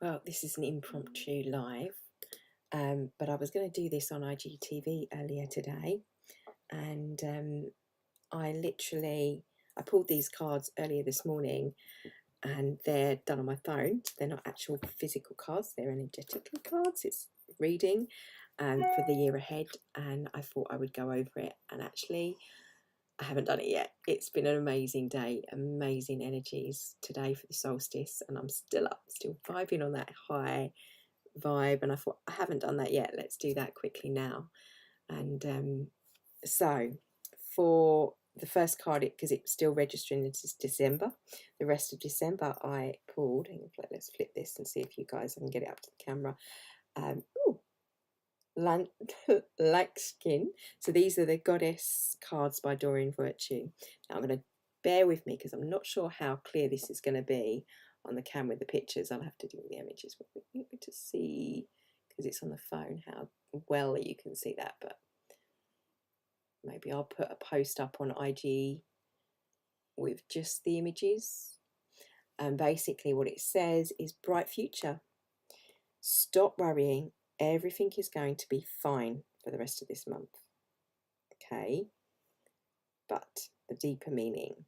Well, this is an impromptu live, but I was going to do this on IGTV earlier today, and I pulled these cards earlier this morning, and they're done on my phone. They're not actual physical cards; they're energetically cards. It's reading for the year ahead, and I thought I would go over it. And actually, I haven't done it yet. It's been an amazing day, amazing energies today for the solstice, and I'm still up, still vibing on that high vibe. And I thought, I haven't done that yet. Let's do that quickly now. And so for the first card, because it's still registering, this is December. The rest of December, I pulled. Let's flip this and see if you guys can get it up to the camera. Like skin. So these are the Goddess cards by Doreen Virtue. Now I'm going to bear with me because I'm not sure how clear this is going to be on the camera with the pictures. I'll have to do the images to see, because it's on the phone, how well you can see that. But maybe I'll put a post up on IG with just the images. And basically what it says is bright future. Stop worrying. Everything is going to be fine for the rest of this month. Okay? But the deeper meaning.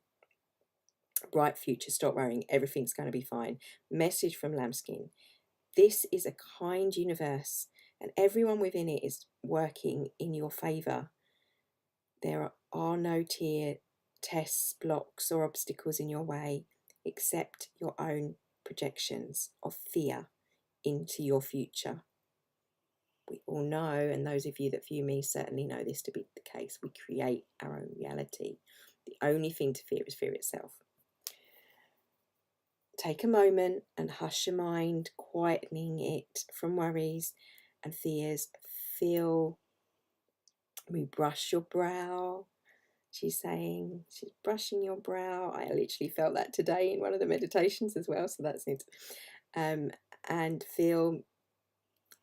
Bright future, stop worrying. Everything's going to be fine. Message from Lambskin. This is a kind universe, and everyone within it is working in your favour. There are no tests, blocks, or obstacles in your way, except your own projections of fear into your future. We all know, and those of you that view me certainly know this to be the case, we create our own reality. The only thing to fear is fear itself. Take a moment and hush your mind, quietening it from worries and fears. Feel, we brush your brow. She's saying she's brushing your brow. I literally felt that today in one of the meditations as well, so that's it. And feel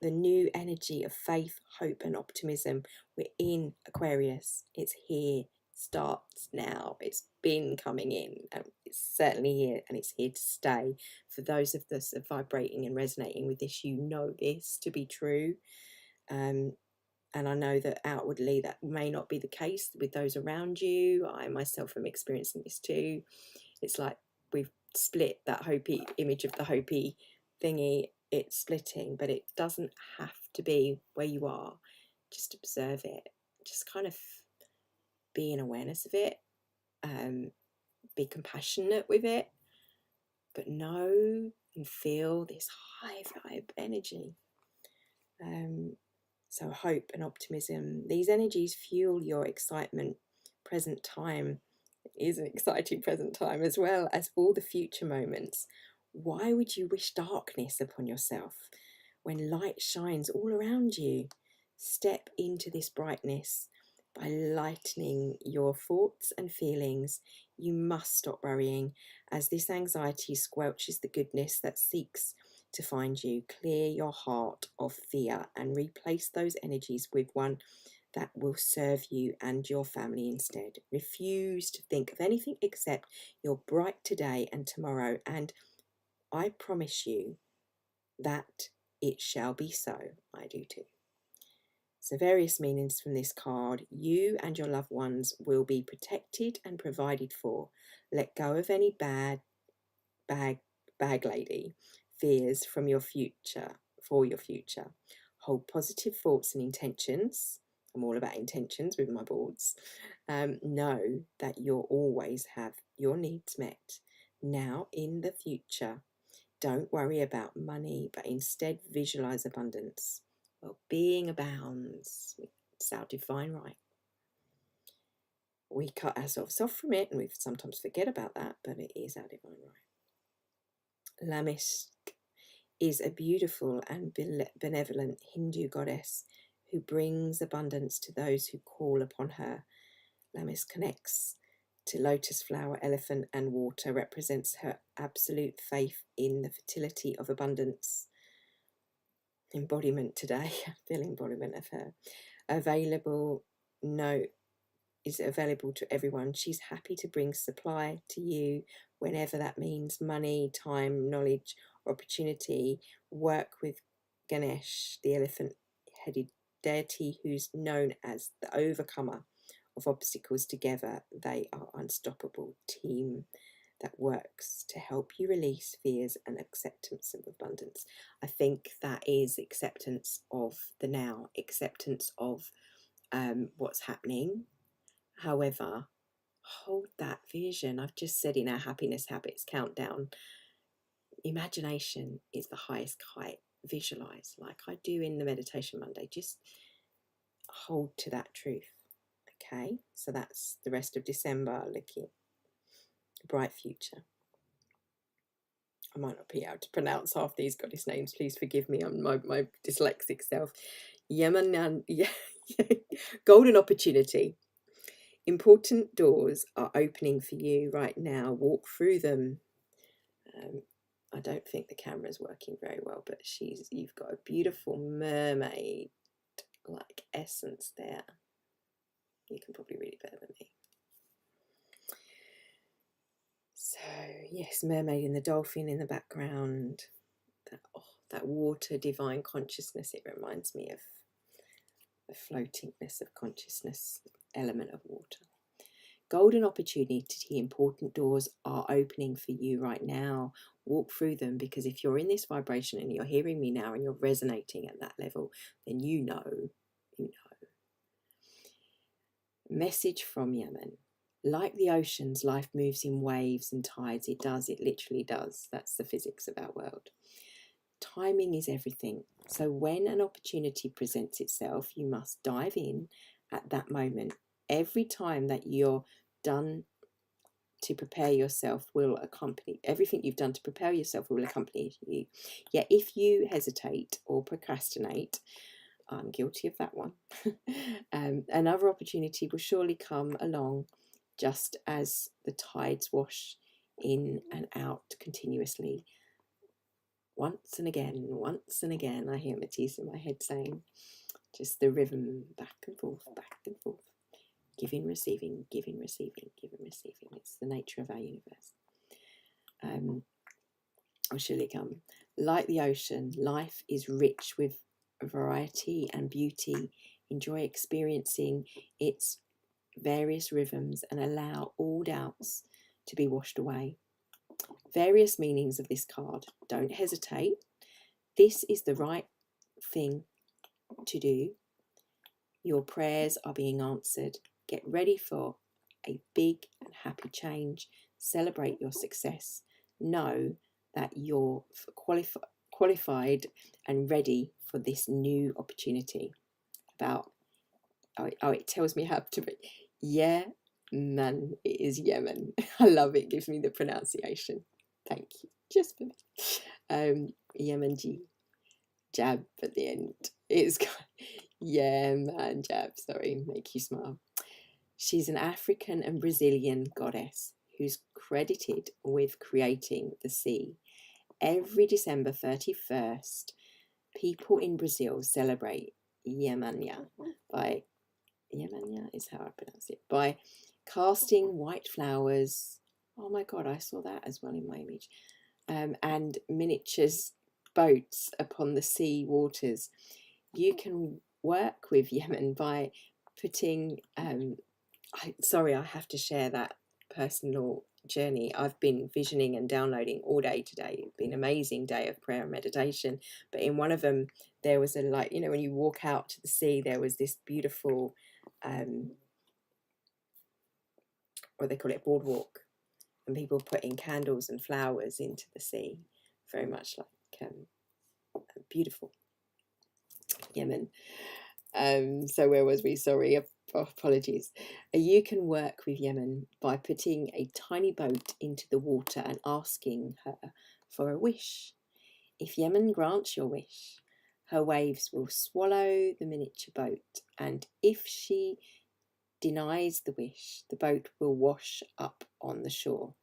the new energy of faith, hope, and optimism. We're in Aquarius. It's here. Starts now. It's been coming in. It's certainly here, and it's here to stay. For those of us vibrating and resonating with this, you know this to be true. And I know that outwardly that may not be the case with those around you. I myself am experiencing this too. It's like we've split that Hopi image of the Hopi thingy. It's splitting, but it doesn't have to be where you are. Just observe it. Just kind of be in awareness of it. Be compassionate with it. But know and feel this high vibe energy. So hope and optimism. These energies fuel your excitement. Present time is an exciting present time, as well as all the future moments. Why would you wish darkness upon yourself when light shines all around you? Step into this brightness by lightening your thoughts and feelings. You must stop worrying, as this anxiety squelches the goodness that seeks to find you. Clear your heart of fear and replace those energies with one that will serve you and your family instead. Refuse to think of anything except your bright today and tomorrow, and I promise you that it shall be so. I do too. So various meanings from this card. You and your loved ones will be protected and provided for. Let go of any bag lady fears from your future, for your future. Hold positive thoughts and intentions. I'm all about intentions with my boards. Know that you'll always have your needs met. Now in the future, don't worry about money, but instead visualize abundance. Well-being abounds. It's our divine right. We cut ourselves off from it, and we sometimes forget about that, but it is our divine right. Lamisk is a beautiful and benevolent Hindu goddess who brings abundance to those who call upon her. Lamisk connects to lotus flower, elephant, and water, represents her absolute faith in the fertility of abundance. Embodiment today, feel embodiment of her. Is available to everyone. She's happy to bring supply to you whenever that means money, time, knowledge, opportunity, work with Ganesh, the elephant-headed deity who's known as the overcomer of obstacles. Together, they are unstoppable team that works to help you release fears and acceptance of abundance. I think that is acceptance of the now, acceptance of what's happening. However, hold that vision. I've just said in our happiness habits countdown, imagination is the highest height. Visualize like I do in the meditation Monday. Just hold to that truth. Okay, so that's the rest of December. Looking a bright future. I might not be able to pronounce half these goddess names. Please forgive me. I'm my dyslexic self. Yemen, yeah, golden opportunity. Important doors are opening for you right now. Walk through them. I don't think the camera's working very well, but you've got a beautiful mermaid like essence there. You can probably read it better than me. So yes, mermaid in the dolphin in the background. That water, divine consciousness. It reminds me of the floatingness of consciousness element of water. Golden opportunity, important doors are opening for you right now. Walk through them, because if you're in this vibration and you're hearing me now and you're resonating at that level, then you know. Message from Yemen. Like the oceans, life moves in waves and tides. It does, it literally does. That's the physics of our world. Timing is everything. So when an opportunity presents itself, you must dive in at that moment. Every time that you're done to prepare yourself will accompany, everything you've done to prepare yourself will accompany you. Yet if you hesitate or procrastinate, I'm guilty of that one, another opportunity will surely come along, just as the tides wash in and out continuously. Once and again, I hear Matisse in my head saying, just the rhythm back and forth, giving, receiving, giving, receiving, giving, receiving. It's the nature of our universe. Or surely come. Like the ocean, life is rich with variety and beauty. Enjoy experiencing its various rhythms and allow all doubts to be washed away. Various meanings of this card. Don't hesitate. This is the right thing to do. Your prayers are being answered. Get ready for a big and happy change. Celebrate your success. Know that you're qualified and ready for this new opportunity. It tells me how to be. Yeah, man, it is Yemen. I love it. It gives me the pronunciation. Thank you. Just for me. Yemen G. Jab at the end. It's yeah, man, jab. Sorry, make you smile. She's an African and Brazilian goddess who's credited with creating the sea. Every December 31st, people in Brazil celebrate Yemanya by, Yemanya is how I pronounce it, by casting white flowers. Oh my God, I saw that as well in my image. And miniatures boats upon the sea waters. You can work with Yemen by putting, sorry, I have to share that personal journey. I've been visioning and downloading all day today. It's been an amazing day of prayer and meditation. But in one of them, there was when you walk out to the sea, there was this beautiful, what they call it, boardwalk. And people putting candles and flowers into the sea. Very much like beautiful Yemen. So where was we? Sorry, apologies. You can work with Yemen by putting a tiny boat into the water and asking her for a wish. If Yemen grants your wish, her waves will swallow the miniature boat, and if she denies the wish, the boat will wash up on the shore.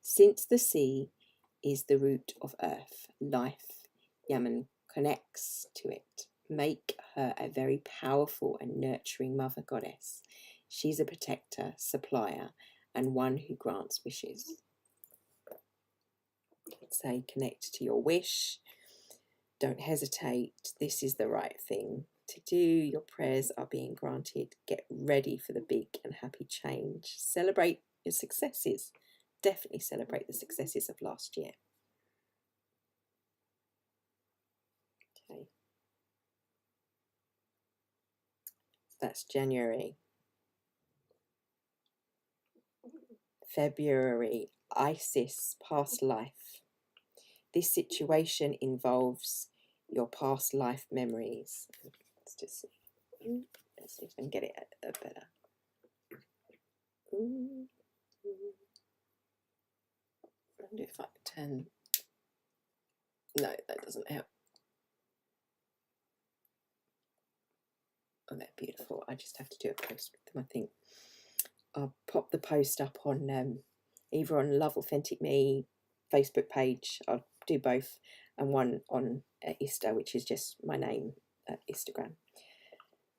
Since the sea is the root of earth, life, Yemen connects to it. Make her a very powerful and nurturing mother goddess. She's a protector, supplier, and one who grants wishes. Say connect to your wish. Don't hesitate. This is the right thing to do. Your prayers are being granted. Get ready for the big and happy change. Celebrate your successes. Definitely celebrate the successes of last year. Okay. That's January. February, Isis, past life. This situation involves your past life memories. Let's just see. Let's see if I can get it better. I wonder if I turn. No, that doesn't help. Oh, they're beautiful. I just have to do a post with them, I think. I'll pop the post up on either on Love Authentic Me Facebook page. I'll do both, and one on Insta, which is just my name at Instagram.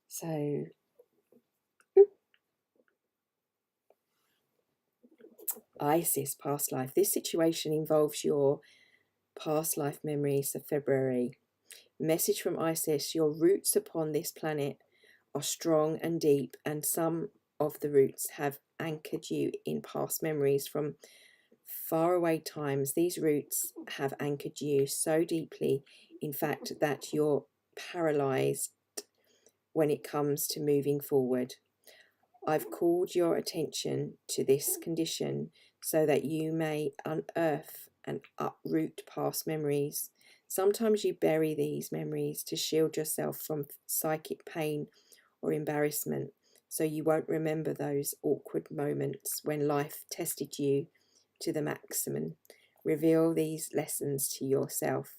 So Isis, past life. This situation involves your past life memories of February. Message from Isis: your roots upon this planet are strong and deep, and some of the roots have anchored you in past memories from faraway times. These roots have anchored you so deeply, in fact, that you're paralyzed when it comes to moving forward. I've called your attention to this condition so that you may unearth and uproot past memories. Sometimes you bury these memories to shield yourself from psychic pain or embarrassment, so you won't remember those awkward moments when life tested you to the maximum. Reveal these lessons to yourself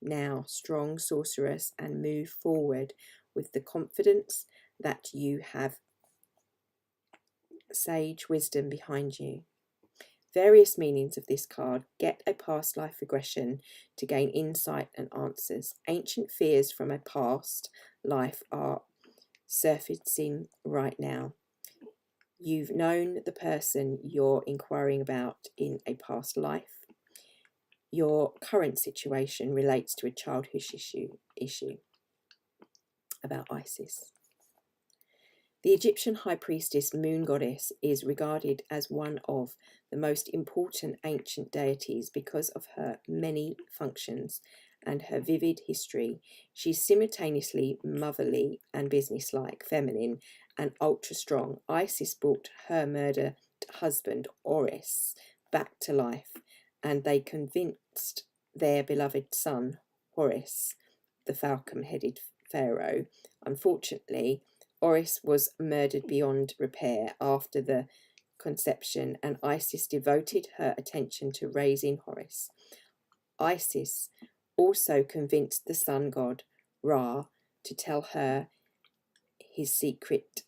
now, strong sorceress, and move forward with the confidence that you have sage wisdom behind you. Various meanings of this card. Get a past life regression to gain insight and answers. Ancient fears from a past life are surfacing right now. You've known the person you're inquiring about in a past life. Your current situation relates to a childhood issue about Isis. The Egyptian high priestess, moon goddess, is regarded as one of the most important ancient deities because of her many functions and her vivid history. She's simultaneously motherly and businesslike, feminine and ultra strong. Isis brought her murdered husband, Horus, back to life, and they convinced their beloved son, Horus, the falcon-headed pharaoh. Unfortunately, Horus was murdered beyond repair after the conception, and Isis devoted her attention to raising Horus. Isis also convinced the sun god, Ra, to tell her his secret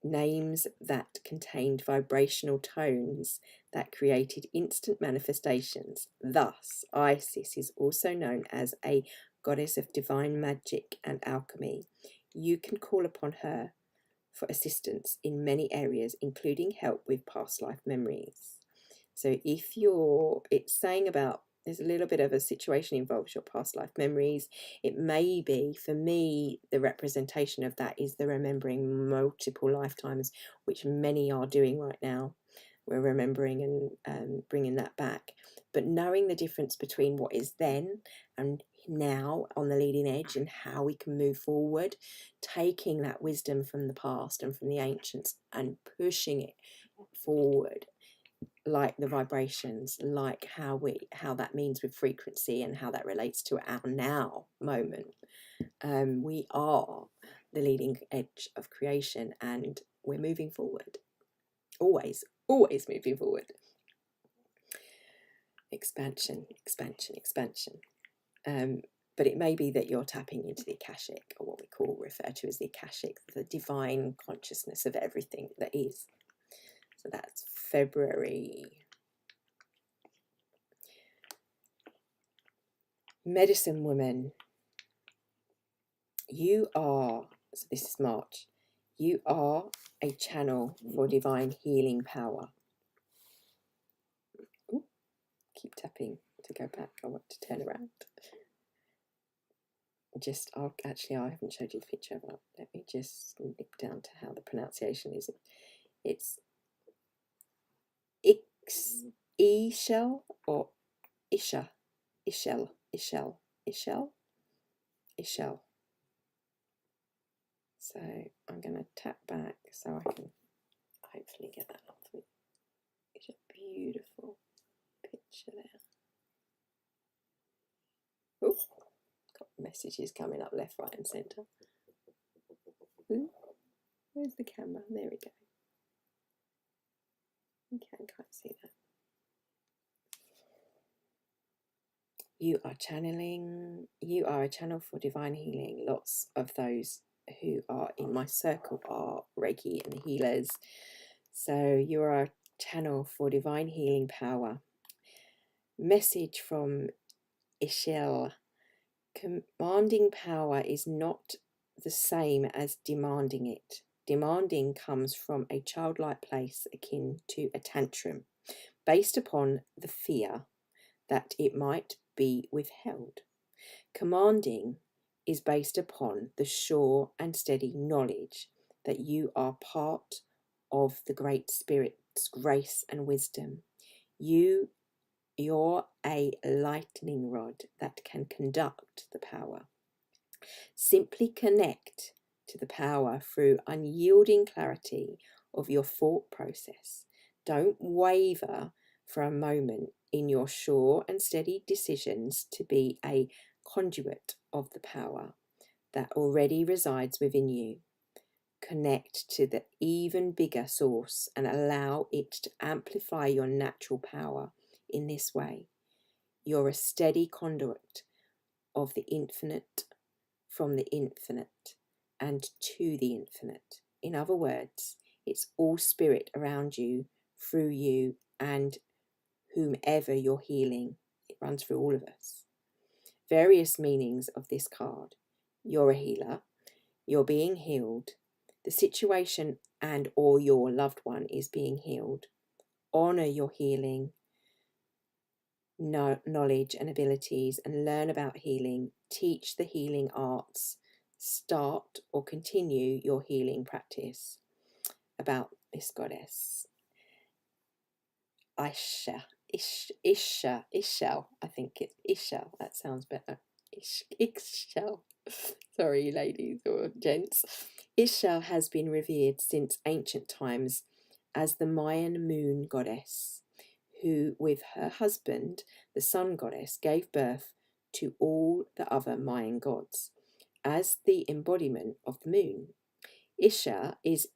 names that contained vibrational tones that created instant manifestations. Thus, Isis is also known as a goddess of divine magic and alchemy. You can call upon her for assistance in many areas, including help with past life memories. So if it's saying about, there's a little bit of a situation involves your past life memories. It may be, for me, the representation of that is the remembering multiple lifetimes, which many are doing right now. We're remembering and bringing that back. But knowing the difference between what is then and now on the leading edge and how we can move forward, taking that wisdom from the past and from the ancients and pushing it forward, like the vibrations, like how that means with frequency and how that relates to our now moment. We are the leading edge of creation, and we're moving forward. Always moving forward. Expansion. But it may be that you're tapping into the Akashic, or what we refer to as the Akashic, the divine consciousness of everything that is. So that's February. Medicine woman. So this is March. You are a channel for divine healing power. Ooh, keep tapping. to go back. I want to turn around. Actually, I haven't showed you the picture, but let me just nip down to how the pronunciation is. It's Ishel or Isha, Ishel. So I'm going to tap back so I can hopefully get that up for you. It's a beautiful picture there. Oh, got messages coming up left, right and centre. Where's the camera? There we go. You can't see that. You are a channel for divine healing. Lots of those who are in my circle are Reiki and healers. So you are a channel for divine healing power. Message from Ishel. Commanding power is not the same as demanding it. Demanding comes from a childlike place akin to a tantrum, based upon the fear that it might be withheld. Commanding is based upon the sure and steady knowledge that you are part of the Great Spirit's grace and wisdom. You're a lightning rod that can conduct the power. Simply connect to the power through unyielding clarity of your thought process. Don't waver for a moment in your sure and steady decisions to be a conduit of the power that already resides within you. Connect to the even bigger source and allow it to amplify your natural power in this way. You're a steady conduit of the infinite, from the infinite and to the infinite. In other words, it's all spirit around you, through you, and whomever you're healing. It runs through all of us. Various meanings of this card. You're a healer. You're being healed. The situation and or your loved one is being healed. Honor your healing, knowledge and abilities, and learn about healing. Teach the healing arts. Start or continue your healing practice. About this goddess, Ishel, I think it's Ishel, that sounds better. Ishel. Sorry, ladies or gents. Ishel has been revered since ancient times as the Mayan moon goddess, who with her husband, the sun goddess, gave birth to all the other Mayan gods as the embodiment of the moon. Isha is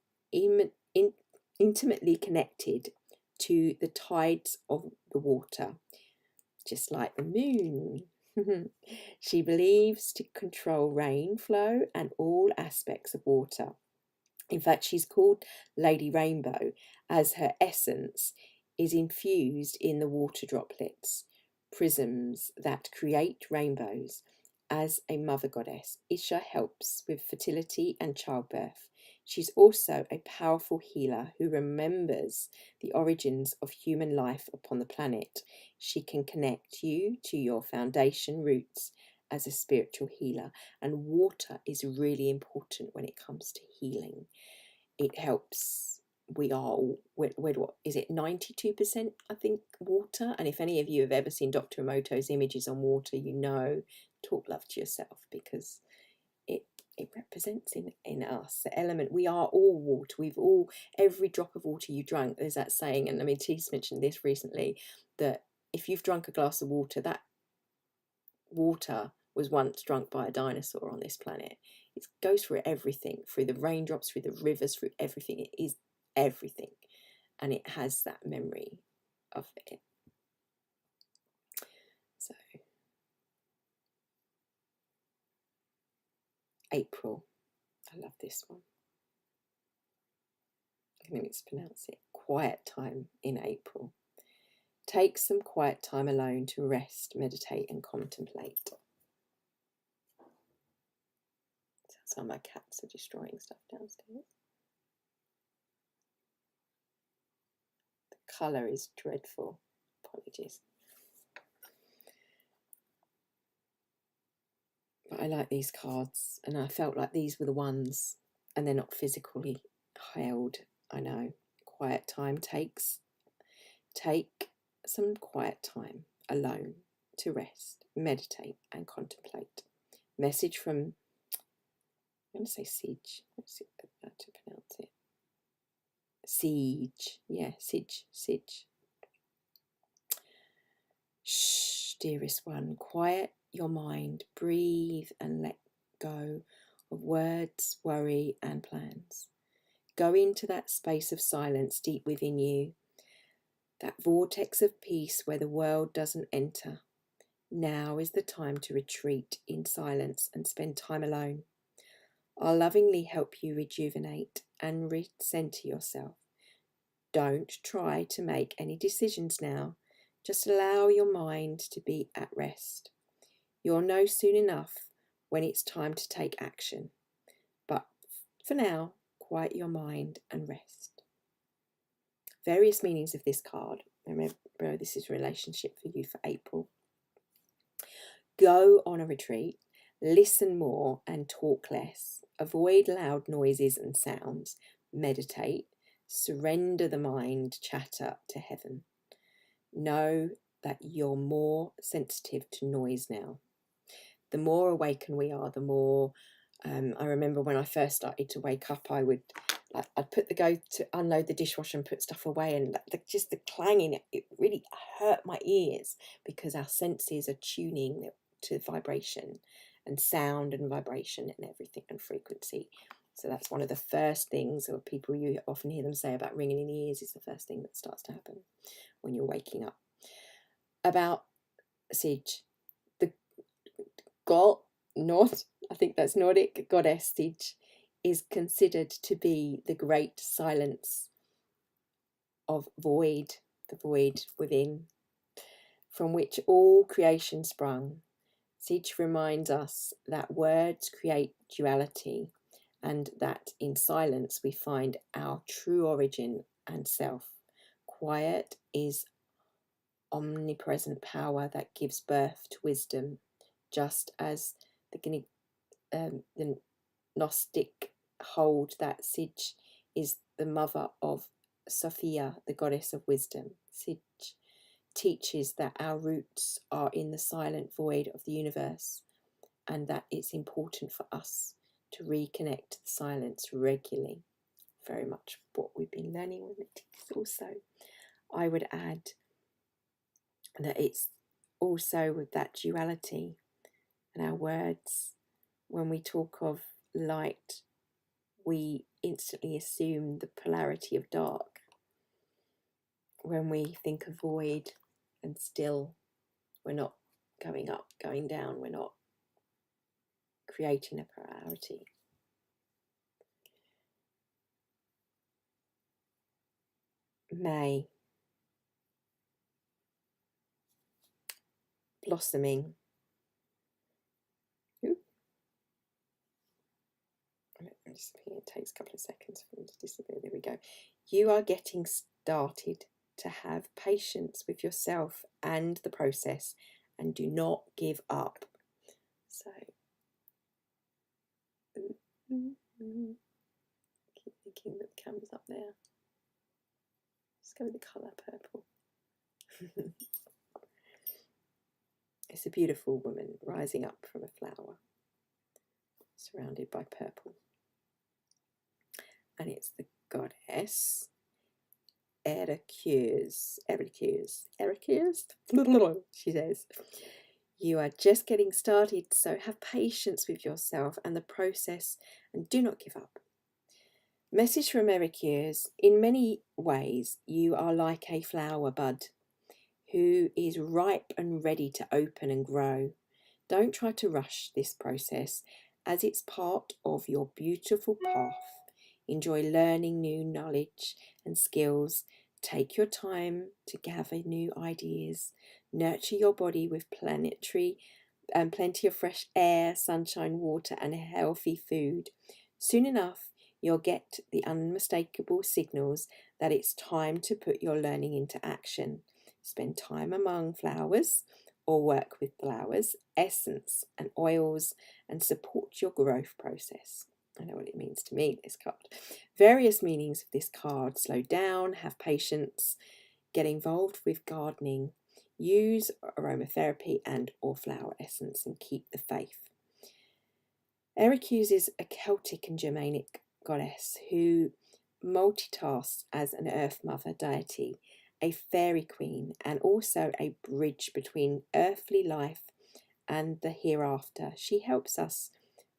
intimately connected to the tides of the water, just like the moon. She believes to control rain flow and all aspects of water. In fact, she's called Lady Rainbow as her essence is infused in the water droplets, prisms that create rainbows. As a mother goddess, Isha helps with fertility and childbirth. She's also a powerful healer who remembers the origins of human life upon the planet. She can connect you to your foundation roots as a spiritual healer. And water is really important when it comes to healing. It helps. We are, what is it, 92%, I think, water? And if any of you have ever seen Dr. Emoto's images on water, you know, talk love to yourself, because it represents in us the element. We are all water. Every drop of water you drank, there's that saying, and I mean, T's mentioned this recently, that if you've drunk a glass of water, that water was once drunk by a dinosaur on this planet. It goes through everything, through the raindrops, through the rivers, through everything. It is everything, and it has that memory of it. So April, I love this one. I can mispronounce it. Quiet time in April. Take some quiet time alone to rest, meditate and contemplate. Sounds like my cats are destroying stuff downstairs. The colour is dreadful. Apologies. But I like these cards, and I felt like these were the ones, and they're not physically held. I know. Quiet time take some quiet time alone to rest, meditate, and contemplate. Message from, I'm going to say Siege. Let's see how to pronounce it. Siege. Yeah, Siege. Shh, dearest one, quiet your mind, breathe and let go of words, worry, and plans. Go into that space of silence deep within you, that vortex of peace where the world doesn't enter. Now is the time to retreat in silence and spend time alone. I'll lovingly help you rejuvenate and recenter yourself. Don't try to make any decisions now. Just allow your mind to be at rest. You'll know soon enough when it's time to take action. But for now, quiet your mind and rest. Various meanings of this card. Remember, this is relationship for you for April. Go on a retreat, listen more and talk less. Avoid loud noises and sounds. Meditate. Surrender the mind chatter to heaven. Know that you're more sensitive to noise now. The more awakened we are, the more, I remember when I first started to wake up, I'd go to unload the dishwasher and put stuff away, and just the clanging, it really hurt my ears, because our senses are tuning to vibration and sound and vibration and everything and frequency. So that's one of the first things, or people you often hear them say about ringing in the ears, is the first thing that starts to happen when you're waking up. About Siege, the I think that's Nordic goddess Siege, is considered to be the great silence of void, the void within, from which all creation sprung. Siege reminds us that words create duality, and that in silence we find our true origin and self. Quiet is omnipresent power that gives birth to wisdom, just as the Gnostic hold that Siege is the mother of Sophia, the goddess of wisdom. Siege teaches that our roots are in the silent void of the universe, and that it's important for us to reconnect to the silence regularly. Very much what we've been learning with it. Also, I would add that it's also with that duality and our words. When we talk of light, we instantly assume the polarity of dark. When we think of void and still, we're not going up, going down, we're not creating a polarity. May, blossoming. It takes a couple of seconds for them to disappear. There we go. You are getting started to have patience with yourself and the process, and do not give up. So, keep thinking that the camera's up there. Let's go with the colour purple. It's a beautiful woman rising up from a flower, surrounded by purple. And it's the goddess Artemis. She says, you are just getting started, so have patience with yourself and the process, and do not give up. Message from Artemis: in many ways, you are like a flower bud who is ripe and ready to open and grow. Don't try to rush this process, as it's part of your beautiful path. Enjoy learning new knowledge and skills. Take your time to gather new ideas. Nurture your body with plenty of fresh air, sunshine, water, and healthy food. Soon enough, you'll get the unmistakable signals that it's time to put your learning into action. Spend time among flowers, or work with flowers, essence and oils, and support your growth process. I know what it means to me, this card. Various meanings of this card: slow down, have patience, get involved with gardening, use aromatherapy and or flower essence, and keep the faith. Ericuse is a Celtic and Germanic goddess who multitasks as an earth mother deity, a fairy queen, and also a bridge between earthly life and the hereafter. She helps us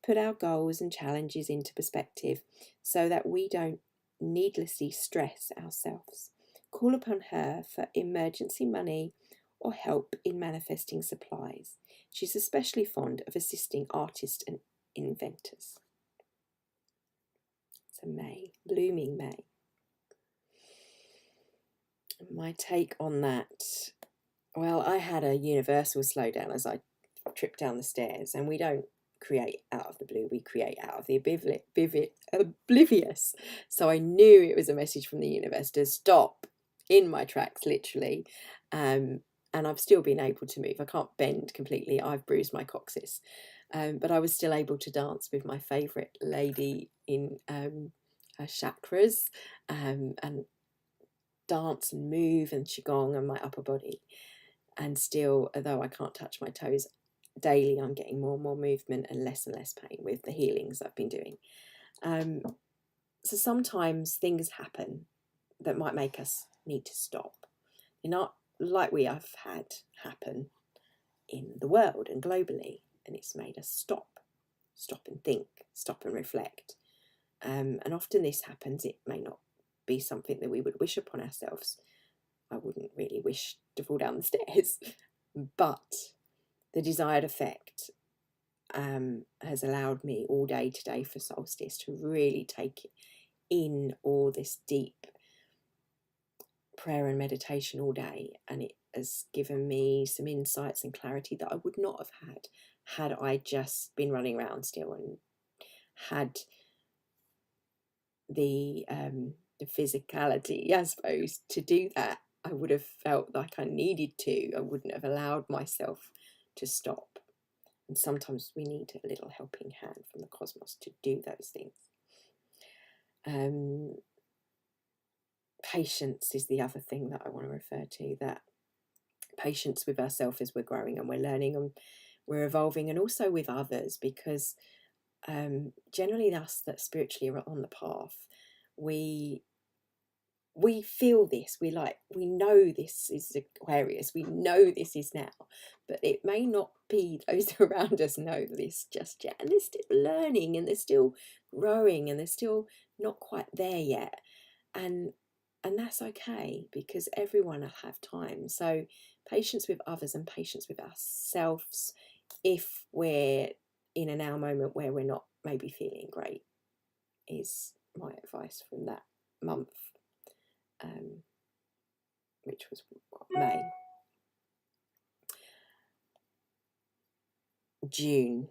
put our goals and challenges into perspective so that we don't needlessly stress ourselves. Call upon her for emergency money or help in manifesting supplies. She's especially fond of assisting artists and inventors. So May, blooming May. My take on that, well, I had a universal slowdown as I tripped down the stairs, and we don't create out of the blue, we create out of the oblivious. So I knew it was a message from the universe to stop in my tracks, literally. And I've still been able to move. I can't bend completely. I've bruised my coccyx. But I was still able to dance with my favourite lady in her chakras, and dance and move and qigong and my upper body. And still, although I can't touch my toes, daily I'm getting more and more movement and less pain with the healings I've been doing. So sometimes things happen that might make us need to stop. They're not like we have had happen in the world and globally, and it's made us stop and think, stop and reflect. And often this happens, it may not be something that we would wish upon ourselves. I wouldn't really wish to fall down the stairs, but the desired effect has allowed me all day today for solstice to really take in all this deep prayer and meditation all day, and it has given me some insights and clarity that I would not have had I just been running around still and had the physicality, I suppose, to do that. I would have felt like I needed to. I wouldn't have allowed myself to stop. And sometimes we need a little helping hand from the cosmos to do those things. Patience is the other thing that I want to refer to, that patience with ourselves as we're growing and we're learning and we're evolving, and also with others, because generally us that spiritually are on the path, we feel this, we know this is Aquarius, we know this is now, but it may not be those around us know this just yet, and they're still learning and they're still growing and they're still not quite there yet, and that's okay, because everyone will have time. So patience with others and patience with ourselves if we're in a now moment where we're not maybe feeling great is my advice from that month, which was May. June.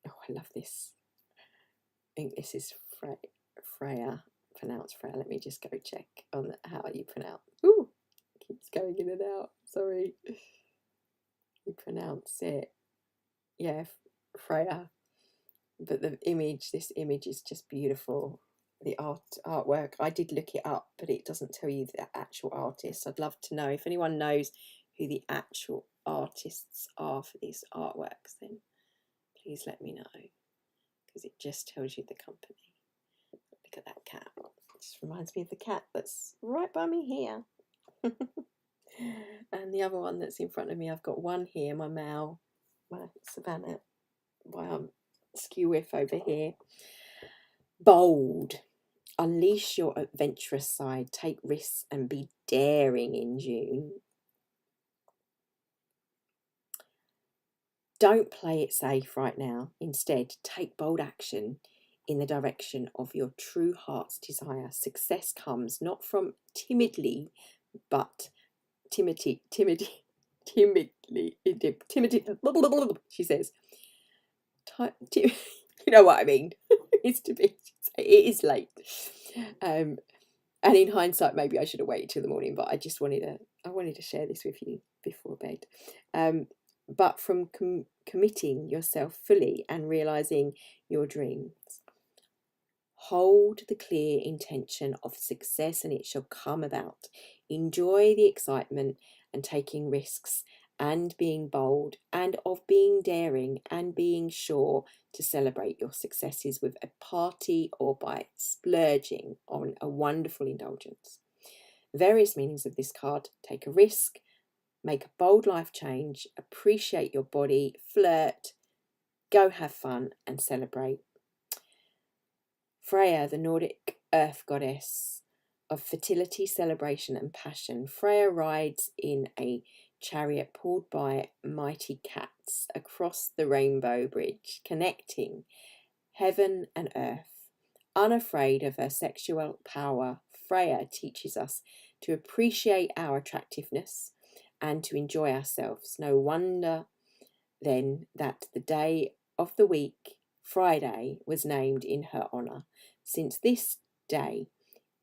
Oh, I love this. I think this is Freya, pronounced Freya. Let me just go check on how you pronounce. Ooh, keeps going in and out. Sorry. You pronounce it. Yeah, Freya. But this image is just beautiful. The artwork, I did look it up, but it doesn't tell you the actual artist. I'd love to know if anyone knows who the actual artists are for these artworks, then please let me know, because it just tells you the company. Look at that cat. It just reminds me of the cat that's right by me here. And the other one that's in front of me, I've got one here, my Mal, my Savannah, my skew whiff over here. Bold. Unleash your adventurous side, take risks and be daring in June. Don't play it safe right now. Instead, take bold action in the direction of your true heart's desire. Success comes not from timidly, but timidly, she says. You know what I mean. It is late. And in hindsight, maybe I should have waited till the morning, but I just wanted to I wanted to share this with you before bed. But from committing yourself fully and realizing your dreams. Hold the clear intention of success and it shall come about. Enjoy the excitement and taking risks and being bold and of being daring and being sure to celebrate your successes with a party or by splurging on a wonderful indulgence. Various meanings of this card: take a risk, make a bold life change, appreciate your body, flirt, go have fun and celebrate. Freya, the Nordic earth goddess of fertility, celebration and passion. Freya rides in a chariot pulled by mighty cats across the rainbow bridge, connecting heaven and earth. Unafraid of her sexual power, Freya teaches us to appreciate our attractiveness and to enjoy ourselves. No wonder then that the day of the week, Friday, was named in her honour, since this day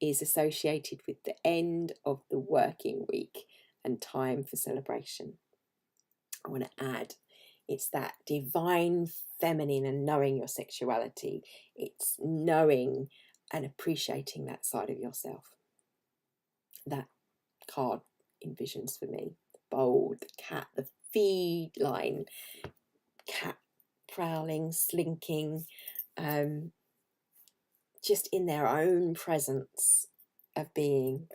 is associated with the end of the working week and time for celebration. I want to add, it's that divine feminine and knowing your sexuality. It's knowing and appreciating that side of yourself. That card envisions for me the bold, the cat, the feline cat, prowling, slinking, just in their own presence of being.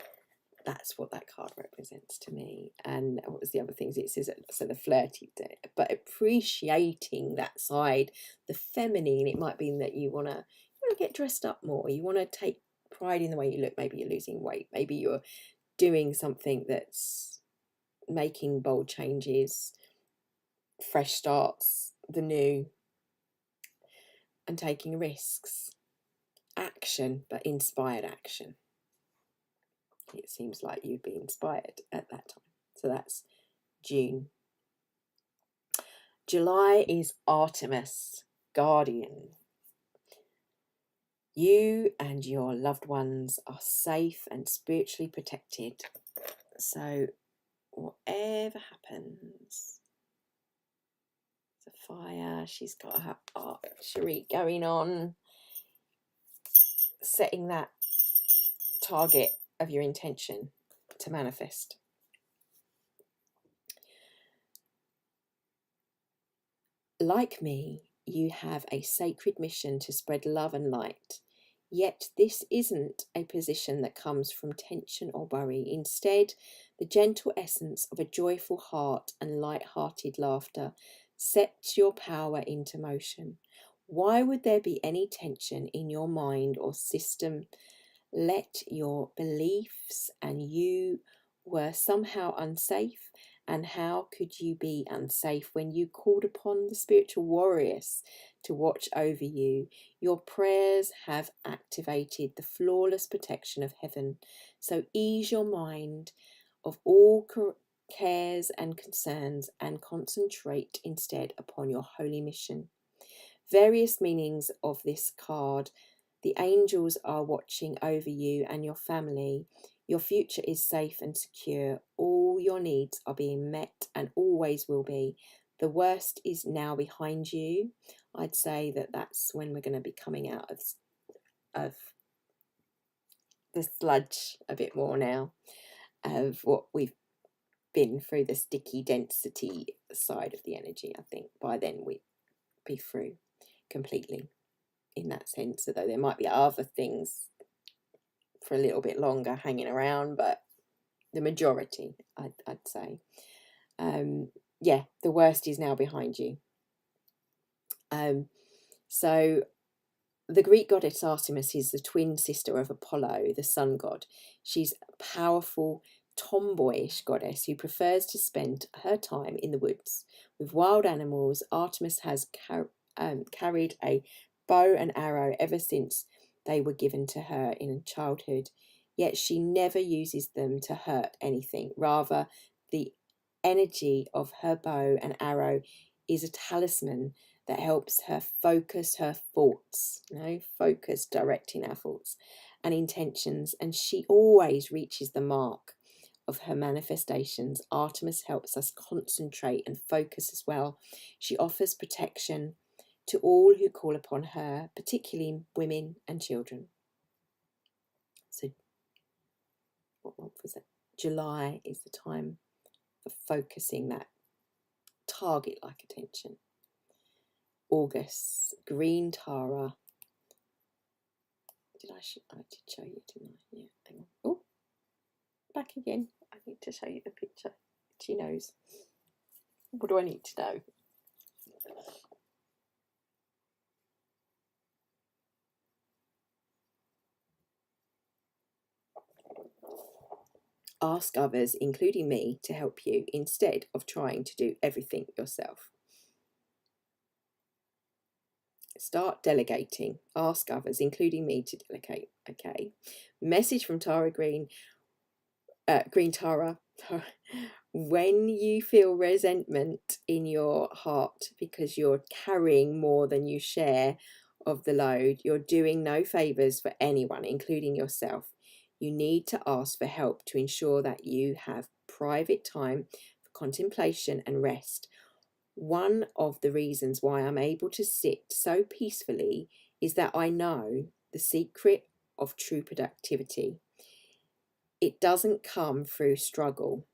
That's what that card represents to me. And what was the other things it says? So the flirty, but appreciating that side, the feminine. It might be that you want to get dressed up more. You want to take pride in the way you look. Maybe you're losing weight. Maybe you're doing something that's making bold changes, fresh starts, the new, and taking risks. Action, but inspired action. It seems like you'd be inspired at that time. So that's June. July is Artemis, guardian. You and your loved ones are safe and spiritually protected. So whatever happens, the fire, she's got her archery going on, setting that target of your intention to manifest. Like me, you have a sacred mission to spread love and light. Yet this isn't a position that comes from tension or worry. Instead, the gentle essence of a joyful heart and light-hearted laughter sets your power into motion. Why would there be any tension in your mind or system? Let your beliefs and you were somehow unsafe. And how could you be unsafe when you called upon the spiritual warriors to watch over you? Your prayers have activated the flawless protection of heaven. So ease your mind of all cares and concerns and concentrate instead upon your holy mission. Various meanings of this card. The angels are watching over you and your family. Your future is safe and secure. All your needs are being met and always will be. The worst is now behind you. I'd say that that's when we're going to be coming out of the sludge a bit more now, of what we've been through, the sticky density side of the energy. I think by then we'd be through completely in that sense, although there might be other things for a little bit longer hanging around, but the majority, I'd say. Yeah, the worst is now behind you. So the Greek goddess Artemis is the twin sister of Apollo, the sun god. She's a powerful, tomboyish goddess who prefers to spend her time in the woods with wild animals. Artemis has carried a bow and arrow ever since they were given to her in childhood, yet she never uses them to hurt anything. Rather, the energy of her bow and arrow is a talisman that helps her focus her thoughts, focus directing our thoughts and intentions, and she always reaches the mark of her manifestations, Artemis helps us concentrate and focus as well. She offers protection to all who call upon her, particularly women and children. So, what month was it? July is the time for focusing that target-like attention. August, green Tara. I did show you, didn't I? Yeah, hang on. Oh, back again. I need to show you the picture. She knows. What do I need to know? Ask others, including me, to help you instead of trying to do everything yourself. Start delegating. Ask others, including me, to delegate. Okay. Message from Tara Green. Green Tara. When you feel resentment in your heart because you're carrying more than you share of the load, you're doing no favours for anyone, including yourself. You need to ask for help to ensure that you have private time for contemplation and rest. One of the reasons why I'm able to sit so peacefully is that I know the secret of true productivity. It doesn't come through struggle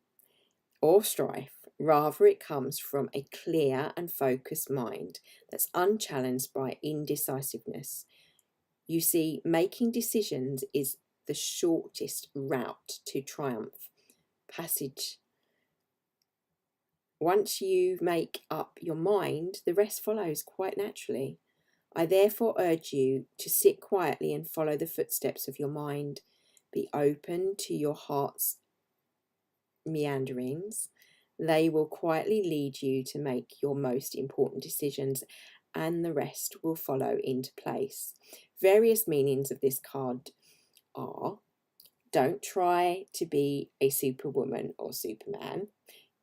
or strife. Rather, it comes from a clear and focused mind that's unchallenged by indecisiveness. You see, making decisions is the shortest route to triumph. Passage. Once you make up your mind, the rest follows quite naturally. I therefore urge you to sit quietly and follow the footsteps of your mind. Be open to your heart's meanderings. They will quietly lead you to make your most important decisions, and the rest will follow into place. Various meanings of this card are: don't try to be a superwoman or superman.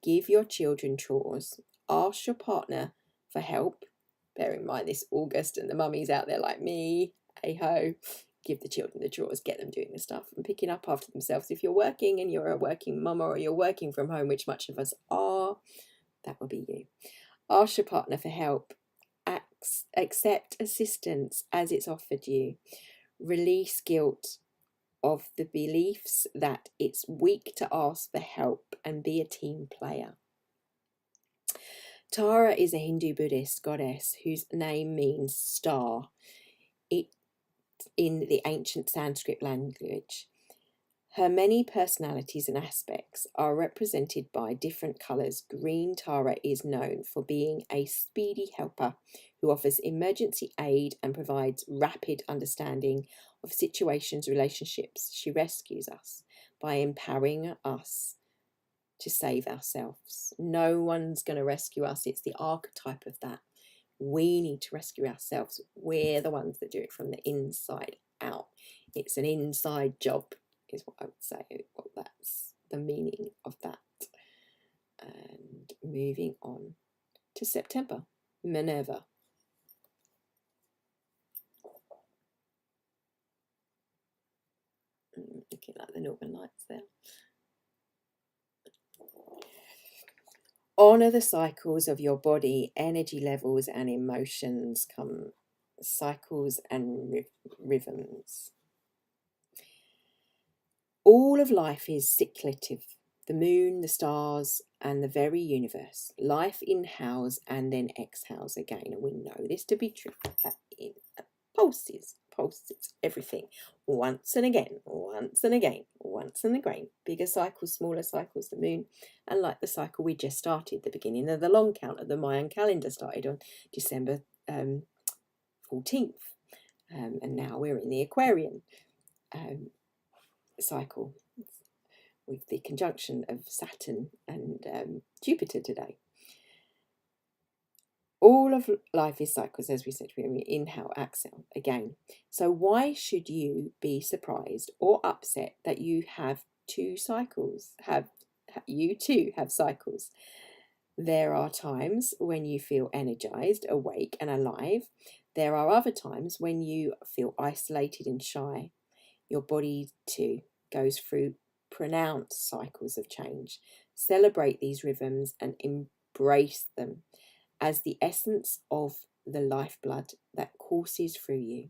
Give your children chores. Ask your partner for help. Bear in mind this August and the mummies out there like me. Hey ho. Give the children the chores, get them doing the stuff and picking up after themselves. If you're working and you're a working mama or you're working from home, which much of us are, that will be you. Ask your partner for help. Accept assistance as it's offered you. Release guilt of the beliefs that it's weak to ask for help, and be a team player. Tara is a Hindu Buddhist goddess whose name means star in the ancient Sanskrit language. Her many personalities and aspects are represented by different colours. Green Tara is known for being a speedy helper who offers emergency aid and provides rapid understanding of situations, relationships. She rescues us by empowering us to save ourselves. No one's going to rescue us. It's the archetype of that. We need to rescue ourselves. We're the ones that do it from the inside out. It's an inside job, is what I would say. Well, that's the meaning of that. And moving on to September, Minerva. Looking like the Northern Lights there. Honour the cycles of your body, energy levels and emotions. Come cycles and rhythms. All of life is cyclical. The moon, the stars and the very universe. Life inhales and then exhales again. And we know this to be true. That in pulses, everything. Once and again, once and again, once and again. Bigger cycles, smaller cycles, the moon. And like the cycle we just started, the beginning of the long count of the Mayan calendar started on December 14th. And now we're in the Aquarian cycle with the conjunction of Saturn and Jupiter today. All of life is cycles, as we said. We inhale, exhale again. So why should you be surprised or upset that you have two cycles? You too have cycles. There are times when you feel energized, awake and alive. There are other times when you feel isolated and shy. Your body too goes through pronounce cycles of change. Celebrate these rhythms and embrace them as the essence of the lifeblood that courses through you.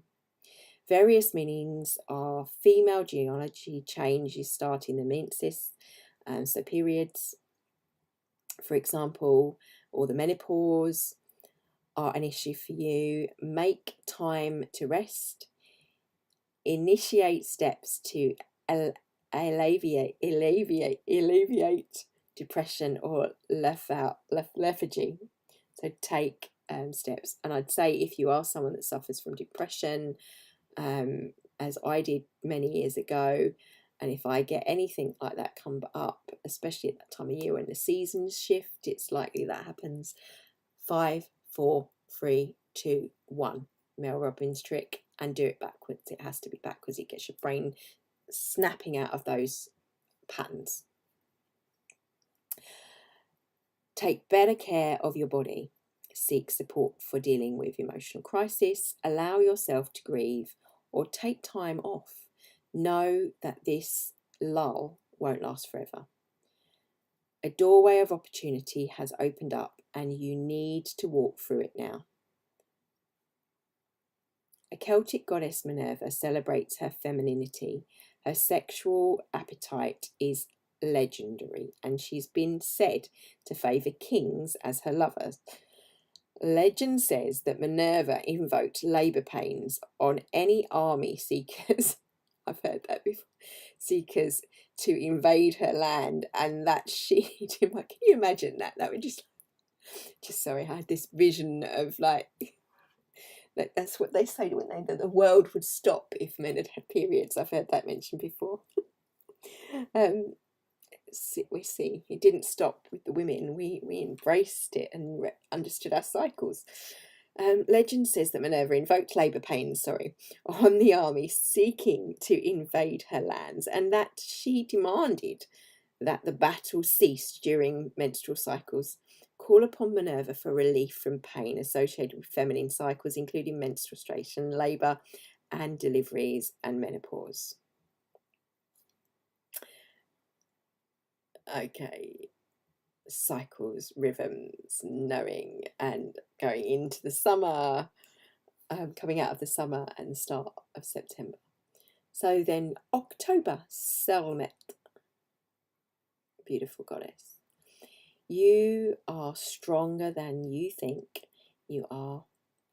Various meanings are female genealogy changes starting the menses, so periods, for example, or the menopause are an issue for you. Make time to rest. Initiate steps to alleviate depression or lethargy. So take steps. And I'd say if you are someone that suffers from depression, as I did many years ago, and if I get anything like that come up, especially at that time of year when the seasons shift, it's likely that happens. 5, 4, 3, 2, 1. Mel Robbins trick, and do it backwards. It has to be backwards. It gets your brain snapping out of those patterns. Take better care of your body. Seek support for dealing with emotional crisis. Allow yourself to grieve or take time off. Know that this lull won't last forever. A doorway of opportunity has opened up and you need to walk through it now. A Celtic goddess, Minerva, celebrates her femininity. Her sexual appetite is legendary, and she's been said to favour kings as her lovers. Legend says that Minerva invoked labour pains on any army seekers. I've heard that before. Seekers to invade her land, and that she did. Can you imagine that? That would just sorry, I had this vision of like. That's what they say when that the world would stop if men had had periods. I've heard that mentioned before. We see it didn't stop with the women. We embraced it and understood our cycles. Legend says that Minerva invoked labour pains, on the army seeking to invade her lands, and that she demanded that the battle cease during menstrual cycles. Call upon Minerva for relief from pain associated with feminine cycles, including menstruation, labour and deliveries and menopause. Okay, cycles, rhythms, knowing, and going into the summer, coming out of the summer and the start of September. So then October, Selmet, beautiful goddess. You are stronger than you think you are,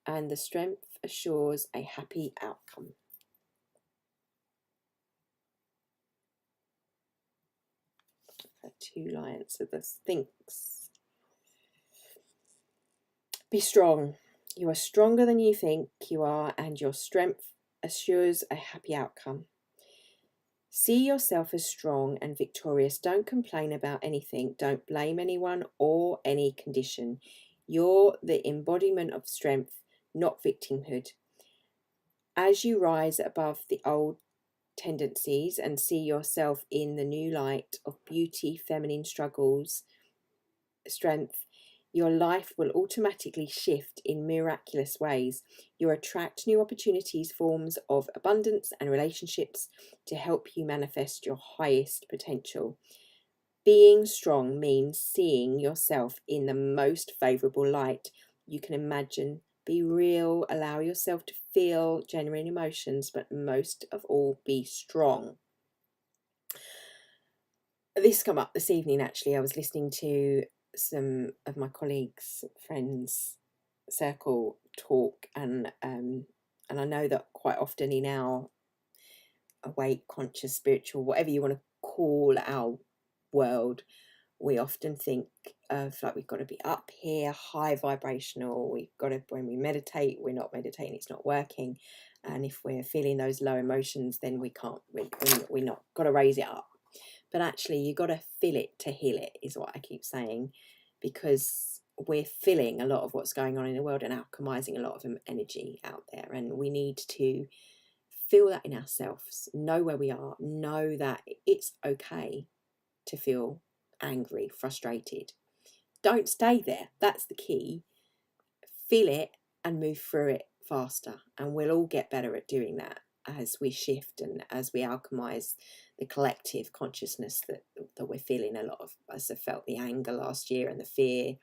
and the strength assures a happy outcome. Two lines of the Sphinx. Be strong. You are stronger than you think you are, and your strength assures a happy outcome. See yourself as strong and victorious. Don't complain about anything. Don't blame anyone or any condition. You're the embodiment of strength, not victimhood. As you rise above the old tendencies and see yourself in the new light of beauty, feminine struggles, strength, your life will automatically shift in miraculous ways. You attract new opportunities, forms of abundance and relationships to help you manifest your highest potential. Being strong means seeing yourself in the most favourable light you can imagine. Be real, allow yourself to feel genuine emotions, but most of all, be strong. This come up this evening, actually. I was listening to some of my colleagues, friends, circle talk, and I know that quite often in our awake, conscious, spiritual, whatever you want to call our world, we often think of like we've got to be up here, high vibrational. We've got to, when we meditate, we're not meditating, it's not working, and if we're feeling those low emotions, then we can't. We're not got to raise it up. But actually, you got to feel it to heal it, is what I keep saying, because we're feeling a lot of what's going on in the world and alchemizing a lot of energy out there. And we need to feel that in ourselves, know where we are, know that it's okay to feel angry, frustrated. Don't stay there. That's the key. Feel it and move through it faster. And we'll all get better at doing that. as we shift and as we alchemize the collective consciousness that we're feeling. A lot of us have felt the anger last year and the fear,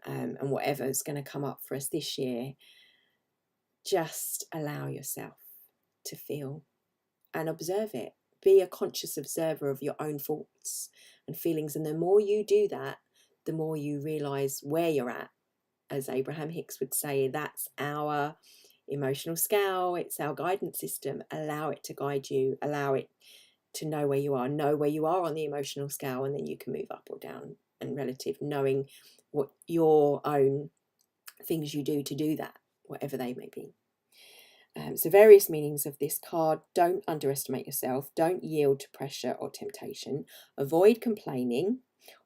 and whatever is going to come up for us this year. Just allow yourself to feel and observe it. Be a conscious observer of your own thoughts and feelings. And the more you do that, the more you realize where you're at. As Abraham Hicks would say, that's our emotional scale. It's our guidance system. Allow it to guide you. Allow it to know where you are. Know where you are on the emotional scale, and then you can move up or down and relative, knowing what your own things you do to do that, whatever they may be. So various meanings of this card. Don't underestimate yourself. Don't yield to pressure or temptation. Avoid complaining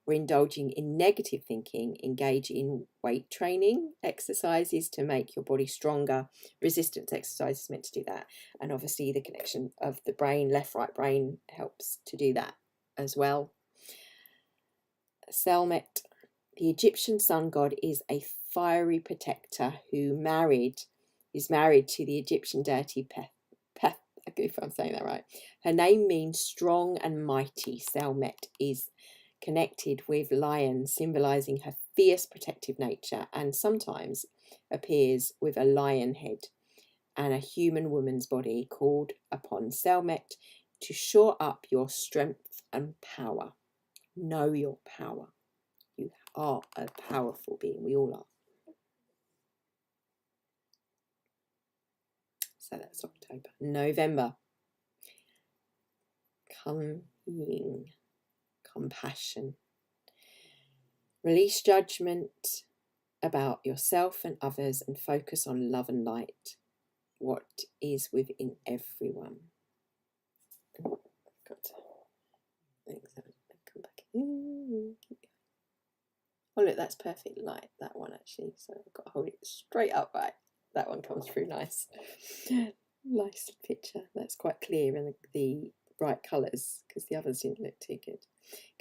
or indulging in negative thinking. Engage in weight training exercises to make your body stronger. Resistance exercises meant to do that. And obviously the connection of the brain, left, right brain, helps to do that as well. Selmet, the Egyptian sun god, is a fiery protector who is married to the Egyptian deity Peth, if I'm saying that right. Her name means strong and mighty. Selmet is connected with lion, symbolizing her fierce protective nature, and sometimes appears with a lion head and a human woman's body, called upon Selmet to shore up your strength and power. Know your power. You are a powerful being. We all are. So that's October. November. Coming. Compassion. Release judgment about yourself and others and focus on love and light. What is within everyone. Oh, I've got to come back. Oh look, that's perfect light, that one actually. So I've got to hold it straight up, right? That one comes through nice. Nice picture. That's quite clear in the bright colours, because the others didn't look too good.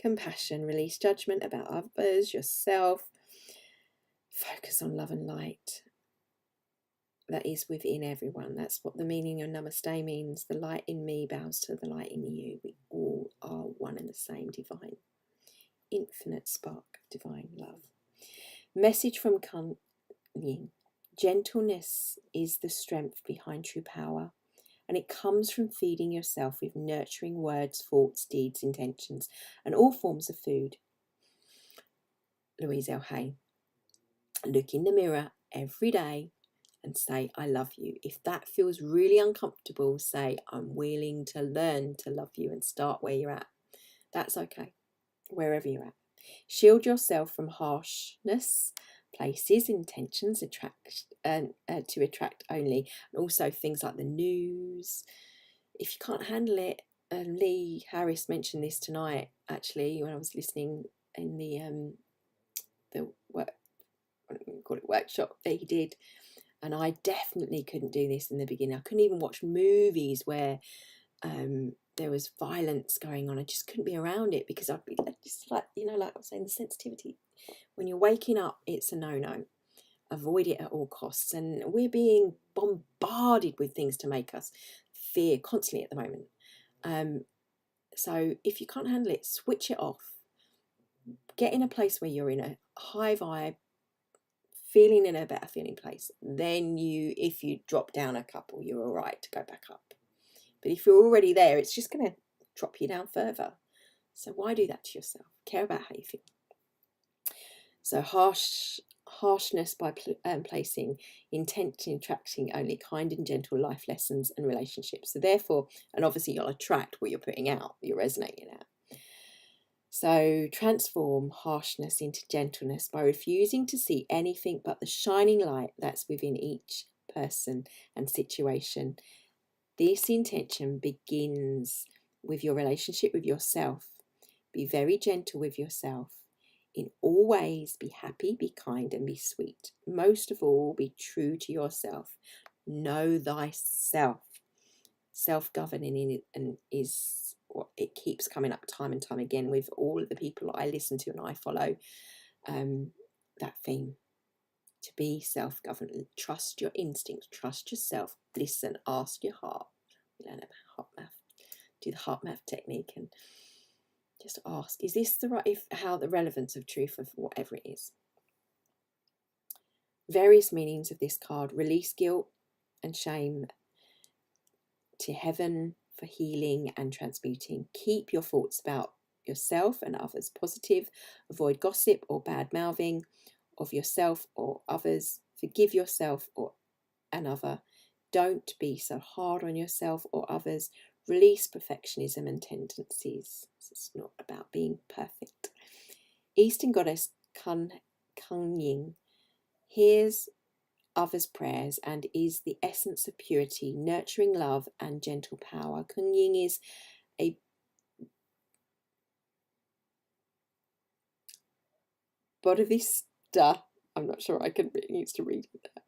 Compassion, release judgment about others, yourself. Focus on love and light. That is within everyone. That's what the meaning of Namaste means. The light in me bows to the light in you. We all are one and the same, divine. Infinite spark of divine love. Message from Kun Yin. Gentleness is the strength behind true power, and it comes from feeding yourself with nurturing words, thoughts, deeds, intentions, and all forms of food. Louise L. Hay. Look in the mirror every day and say, I love you. If that feels really uncomfortable, say, I'm willing to learn to love you, and start where you're at. That's okay, wherever you're at. Shield yourself from harshness, places, intentions, to attract only, and also things like the news. If you can't handle it, Lee Harris mentioned this tonight, actually, when I was listening in the workshop that he did, and I definitely couldn't do this in the beginning. I couldn't even watch movies where there was violence going on. I just couldn't be around it, because I'd be just like, like I was saying, the sensitivity. When you're waking up, it's a no-no. Avoid it at all costs. And we're being bombarded with things to make us fear constantly at the moment. So if you can't handle it, switch it off. Get in a place where you're in a high vibe, feeling in a better feeling place. Then if you drop down a couple, you're all right to go back up. But if you're already there, it's just going to drop you down further. So why do that to yourself? Care about how you feel. So harshness by placing intention, attracting only kind and gentle life lessons and relationships. So therefore, and obviously you'll attract what you're putting out, you're resonating out. So transform harshness into gentleness by refusing to see anything but the shining light that's within each person and situation. This intention begins with your relationship with yourself. Be very gentle with yourself. In all ways, be happy, be kind, and be sweet. Most of all, be true to yourself. Know thyself. Self-governing is what it keeps coming up time and time again with all of the people I listen to and I follow. That theme. To be self-governed. Trust your instincts. Trust yourself. Listen. Ask your heart. You learn about heart math, do the heart math technique, and just ask, is this the right, how the relevance of truth of whatever it is. Various meanings of this card: release guilt and shame to heaven for healing and transmuting. Keep your thoughts about yourself and others positive. Avoid gossip or bad mouthing of yourself or others. Forgive yourself or another. Don't be so hard on yourself or others. Release perfectionism and tendencies. It's not about being perfect. Eastern goddess Kunying hears others' prayers and is the essence of purity, nurturing love and gentle power. Kunying is a Bodhisattva. I'm not sure I can needs to read that.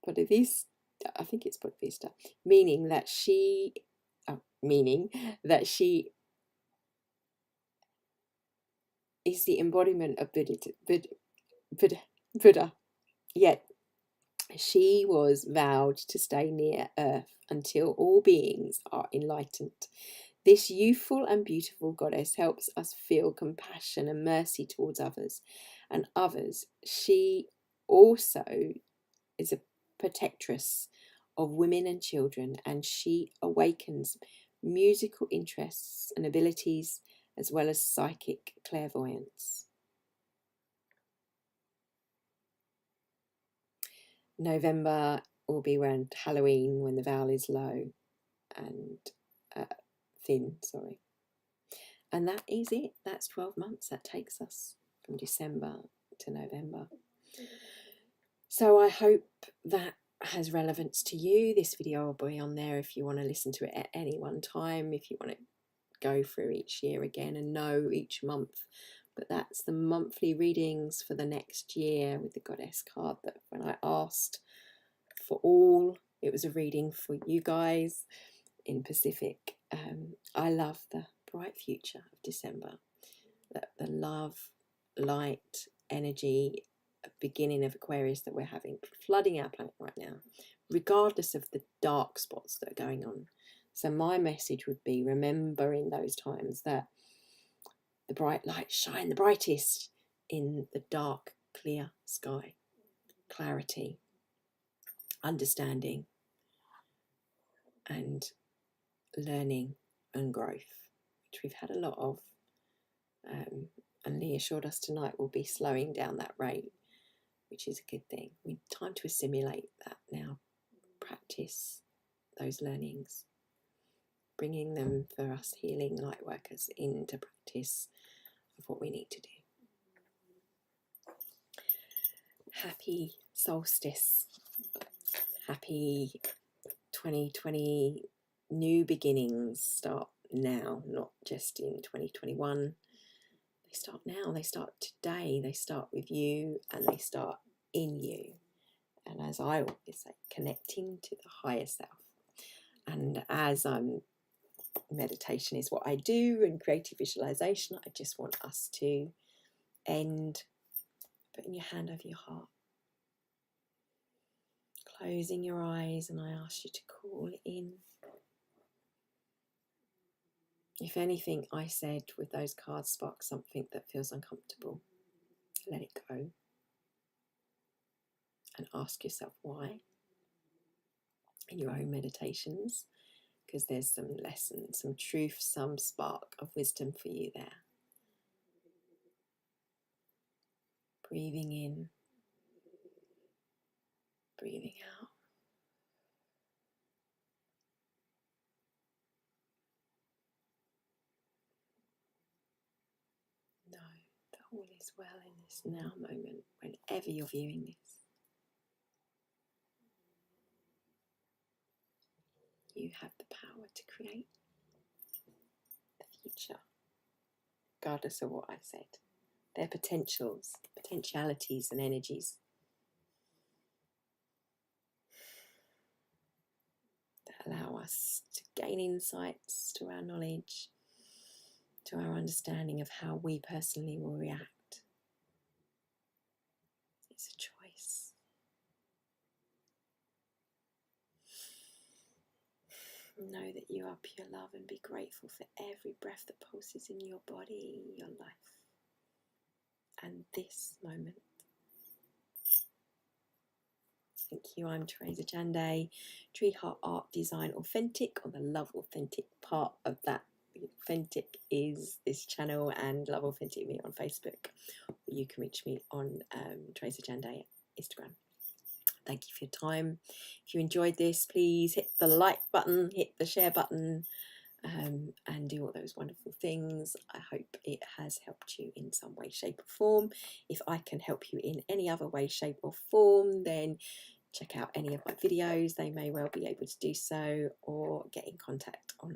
Bodhisattva, I think it's Bodhisattva, meaning that she is the embodiment of Buddha. Yet she was vowed to stay near Earth until all beings are enlightened. This youthful and beautiful goddess helps us feel compassion and mercy towards others and others. She also is a protectress of women and children, and she awakens musical interests and abilities as well as psychic clairvoyance. November will be around Halloween, when the vowel is low and thin, sorry. And that is it. That's 12 months. That takes us from December to November. So I hope that has relevance to you. This video will be on there if you want to listen to it at any one time, if you want to go through each year again and know each month. But that's the monthly readings for the next year with the goddess card. That when I asked for all, it was a reading for you guys in Pacific. I love the bright future of December, the love, light, energy, beginning of Aquarius that we're having, flooding our planet right now, regardless of the dark spots that are going on. So my message would be remembering those times that the bright lights shine the brightest in the dark, clear sky. Clarity, understanding, and learning and growth, which we've had a lot of. And Lee assured us tonight we'll be slowing down that rate, which is a good thing. We need time to assimilate that now, practice those learnings, bringing them for us healing light workers into practice of what we need to do. Happy solstice. Happy 2020. New beginnings start now, not just in 2021. They start now, they start today, they start with you, and they start in you. And as I always say, connecting to the higher self. And as meditation is what I do, and creative visualization, I just want us to end putting your hand over your heart, closing your eyes, and I ask you to call in. If anything I said with those cards sparks something that feels uncomfortable, let it go and ask yourself why in your own meditations, because there's some lessons, some truth, some spark of wisdom for you there. Breathing in, breathing out. Know that all is well in this now moment, whenever you're viewing this. You have the power to create the future, regardless of what I said. Their potentialities and energies that allow us to gain insights to our knowledge, to our understanding of how we personally will react. It's a choice. Know that you are pure love and be grateful for every breath that pulses in your body, your life, and this moment. Thank you. I'm Teresa Jande, Tree Heart Art Design Authentic, on the Love Authentic part of that. Authentic is this channel, and Love Authentic me on Facebook. You can reach me on Teresa Jande Instagram. Thank you for your time. If you enjoyed this, please hit the like button, hit the share button, and do all those wonderful things. I hope it has helped you in some way, shape or form. If I can help you in any other way, shape or form, then check out any of my videos. They may well be able to do so, or get in contact on